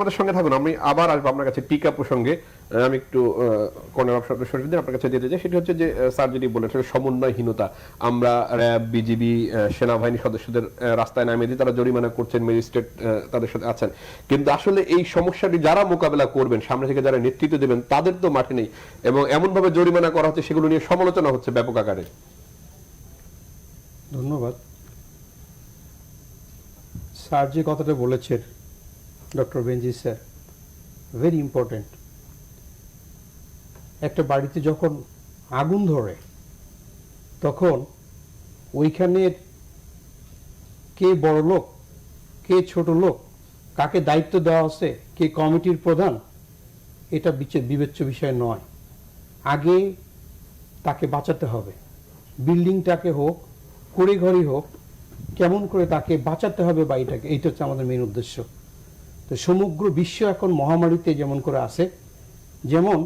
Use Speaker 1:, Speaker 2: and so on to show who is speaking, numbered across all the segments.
Speaker 1: আমাদের সঙ্গে থাকুন। আমি আবার আসবো আপনার কাছে টিকা প্রসঙ্গে। আমি একটু কর্নার অফ শরীফুদ্দিন আপনার কাছে যেতে চাই। সেটা হচ্ছে যে স্যার যেটি বলেছেন সমন্বয়হীনতা। আমরা র্যাব, বিজিবি, সেনাবাহিনী সদস্যদের রাস্তায় নামিয়ে দিয়ে তারা জরিমানা করছেন, ম্যাজিস্ট্রেট তাদের সাথে আছেন, কিন্তু আসলে এই সমস্যাটি যারা মোকাবেলা করবেন, সামনে থেকে যারা নেতৃত্ব দেবেন, তাদের তো মাঠে নেই এবং এমনভাবে জরিমানা করা হচ্ছে, সেগুলো নিয়ে সমালোচনা হচ্ছে ব্যাপক আকারে।
Speaker 2: ধন্যবাদ। স্যার যে কথাটা বলেছেন, ডক্টর বেনজির স্যার, ভেরি ইম্পর্টেন্ট। একটা বাড়িতে যখন আগুন ধরে তখন ওইখানের কে বড় লোক, কে ছোট লোক, কাকে দায়িত্ব দেওয়া আছে, কে কমিটির প্রধান, এটা বিবেচ্য বিষয় নয়। আগে তাকে বাঁচাতে হবে। বিল্ডিংটাকে হোক, কুড়িঘরই হোক, কেমন করে তাকে বাঁচাতে হবে বাড়িটাকে, এইটা হচ্ছে আমাদের মেন উদ্দেশ্য। তো সমগ্র বিশ্ব এখন মহামারীতে যেমন করে আছে, যেমন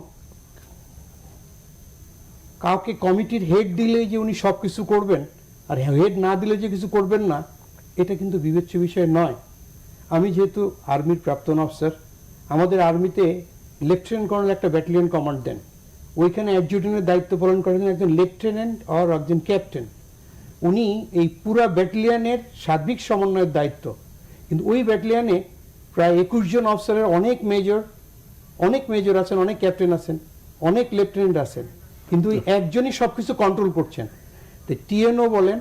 Speaker 2: কাউকে কমিটির হেড দিলেই যে উনি সব কিছু করবেন আর হেড না দিলে যে কিছু করবেন না, এটা কিন্তু বিবেচ্য বিষয় নয়। আমি যেহেতু আর্মির প্রাক্তন অফিসার, আমাদের আর্মিতে লেফটেন্যান্ট কর্নেল একটা ব্যাটালিয়ন কমান্ড দেন, ওইখানে অ্যাডজুটেন্টের দায়িত্ব পালন করেন একজন লেফটেন্যান্ট আর একজন ক্যাপ্টেন। উনি এই পুরা ব্যাটালিয়নের সার্বিক সমন্বয়ের দায়িত্ব। কিন্তু ওই ব্যাটালিয়নে প্রায় 21 জন অফিসারের অনেক মেজর আছেন, অনেক ক্যাপ্টেন আছেন, অনেক লেফটেন্যান্ট আছেন, কিন্তু ওই একজনই সবকিছু কন্ট্রোল করছেন। তো টিএনও বলেন,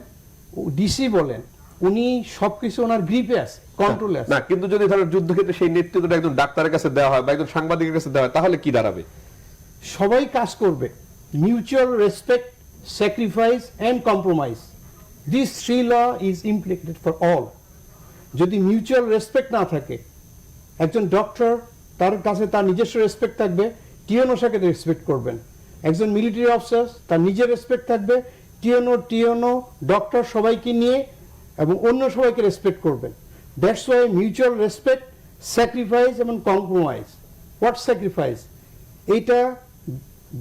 Speaker 2: ডিসি বলেন, উনি সবকিছু ওনার গ্রিপে আছে, কন্ট্রোলে আছে।
Speaker 1: না, কিন্তু যদি ধরো যুদ্ধক্ষেত্রে সেই নেতৃত্বটা একজন ডাক্তারের কাছে দেওয়া হয় বা একজন সাংবাদিকের কাছে দেওয়া হয়, তাহলে কি দাঁড়াবে?
Speaker 2: সবাই কাজ করবে। Mutual respect, sacrifice and compromise, this 3 law is implicated for all. যদি মিউচুয়াল রেসপেক্ট না থাকে, একজন ডক্টর, তার কাছে তার নিজস্ব রেসপেক্ট থাকবে, টিএনও সাকে রেসপেক্ট করবেন। একজন মিলিটারি অফিসার, তার নিজের রেসপেক্ট থাকবে, টিএনও ডক্টর সবাইকে নিয়ে এবং অন্য সবাইকে রেসপেক্ট করবেন। That's why mutual respect, sacrifice এবং কম্প্রোমাইজ। What sacrifice? এইটা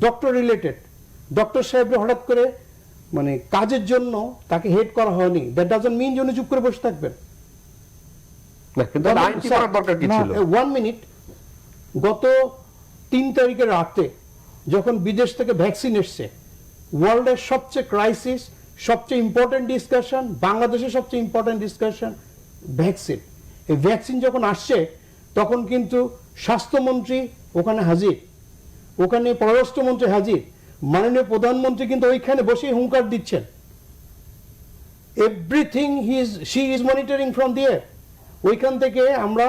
Speaker 2: ডক্টর রিলেটেড। ডক্টর সাহেবরা হঠাৎ করে মানে কাজের জন্য তাকে হেড করা হয়নি, দ্যাট ডাজন্ট মিন যে উনি চুপ করে বসে থাকবেন।
Speaker 1: না, কিন্তু আইন কি করার দরকার কি ছিল?
Speaker 2: 1 মিনিট। গত 3 তারিখের রাতে যখন বিদেশ থেকে ভ্যাকসিন এসছে, ওয়ার্ল্ডের সবচেয়ে ক্রাইসিস, সবচেয়ে ইম্পর্টেন্ট ডিসকাশন, বাংলাদেশের সবচেয়ে ইম্পর্টেন্ট ডিসকাশন ভ্যাকসিন। এই ভ্যাকসিন যখন আসছে তখন কিন্তু স্বাস্থ্যমন্ত্রী ওখানে হাজির, ওখানে পররাষ্ট্রমন্ত্রী হাজির, মাননীয় প্রধানমন্ত্রী কিন্তু ওইখানে বসে হুঙ্কার দিচ্ছেন। Everything she is monitoring from the air. ওইখান থেকে আমরা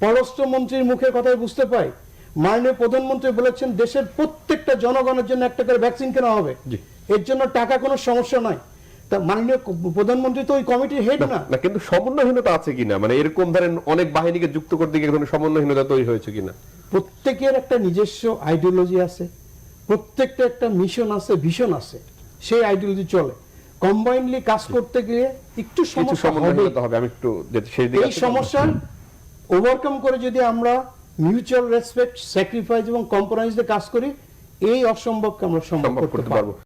Speaker 2: পররাষ্ট্রমন্ত্রীর মুখের কথাই বুঝতে পাই, মাননীয় প্রধানমন্ত্রী বলেছেন দেশের প্রত্যেকটা জনগণের জন্য একটা করে ভ্যাকসিন কেনা হবে, এর জন্য টাকা কোনো সমস্যা নাই। তা মাননীয় প্রধানমন্ত্রী তো ওই কমিটির হেড না।
Speaker 1: না, কিন্তু সমন্বয়হীনতা আছে কিনা, মানে এরকম ধরেন অনেক বাহিনীকে যুক্ত করতে গিয়ে ধরনের সমন্বয়হীনতা তৈরি হয়েছে কিনা?
Speaker 2: প্রত্যেকের একটা নিজস্ব আইডিওলজি আছে, প্রত্যেকটা একটা মিশন আছে, ভিশন আছে, সেই আইডিওলজি চলে। কম্বাইনলি কাজ করতে গিয়ে একটু সমস্যা
Speaker 1: হবে। আমি একটু সেই দিকে
Speaker 2: এই সমস্যা ওভারকাম করে যদি আমরা মিউচুয়াল রেসপেক্ট, স্যাক্রিফাইস এবং কম্প্রোমাইজে কাজ করি, এই অসম্ভবকে আমরা সম্ভব করতে পারবো।